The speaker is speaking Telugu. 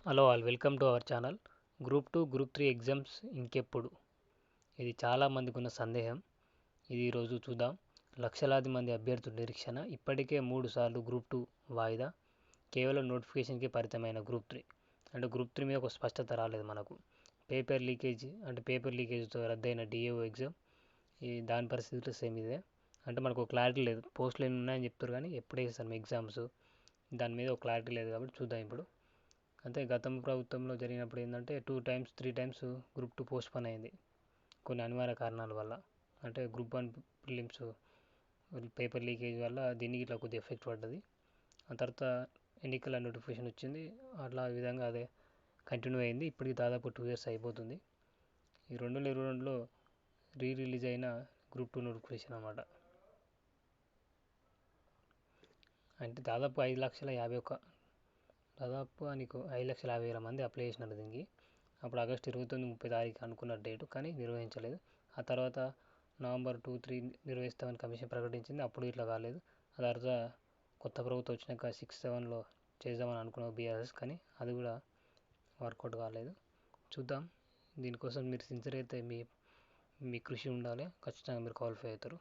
Hello all welcome to our channel. Group 2 group 3 exams ఇంకెప్పుడు? ఇది చాలామందికి ఉన్న సందేహం. ఇది ఈరోజు చూద్దాం. లక్షలాది మంది అభ్యర్థుల నిరీక్షణ. ఇప్పటికే 3 సార్లు గ్రూప్ 2 వాయిదా. కేవలం నోటిఫికేషన్కి పరితమైన గ్రూప్ 3 అంటే గ్రూప్ 3 మీద ఒక స్పష్టత రాలేదు మనకు. పేపర్ లీకేజ్తో రద్దయిన డిఏఓ ఎగ్జామ్. దాని పరిస్థితులు సేమ్ ఇదే. అంటే మనకు క్లారిటీ లేదు. పోస్టులు ఎన్ని ఉన్నాయని చెప్తారు కానీ ఎప్పుడు వేస్తాం ఎగ్జామ్స్, దాని మీద ఒక క్లారిటీ లేదు. కాబట్టి చూద్దాం ఇప్పుడు. అంతే, గతం ప్రభుత్వంలో జరిగినప్పుడు ఏంటంటే 2 టైమ్స్ 3 టైమ్స్ గ్రూప్ 2 పోస్ట్పోన్ అయింది కొన్ని అనివార్య కారణాల వల్ల. అంటే గ్రూప్ 1 ప్రిలిమ్స్ పేపర్ లీకేజ్ వల్ల దీనికి ఇట్లా కొద్దిగా ఎఫెక్ట్ పడ్డది. ఆ తర్వాత ఎన్నికల నోటిఫికేషన్ వచ్చింది, అట్లా ఈ విధంగా అదే కంటిన్యూ అయింది. ఇప్పటికి దాదాపు 2 years అయిపోతుంది. ఈ 2022లో రిలీజ్ అయిన గ్రూప్ 2 నోటిఫికేషన్ అన్నమాట. అంటే దాదాపు 5,50,000 మంది అప్లై చేసినారు దీనికి. అప్పుడు ఆగస్టు 29, 30 తారీఖు అనుకున్న డేటు, కానీ నిర్వహించలేదు. ఆ తర్వాత నవంబర్ 2, 3 నిర్వహిస్తామని కమిషన్ ప్రకటించింది. అప్పుడు ఇట్లా కాలేదు. ఆ తర్వాత కొత్త ప్రభుత్వం వచ్చినాక 6, 7లో చేద్దామని అనుకున్నాం బీఆర్ఎస్, కానీ అది కూడా వర్కౌట్ కాలేదు. చూద్దాం. దీనికోసం మీరు సిన్సియర్ అయితే మీ కృషి ఉండాలి, ఖచ్చితంగా మీరు క్వాలిఫై అవుతారు.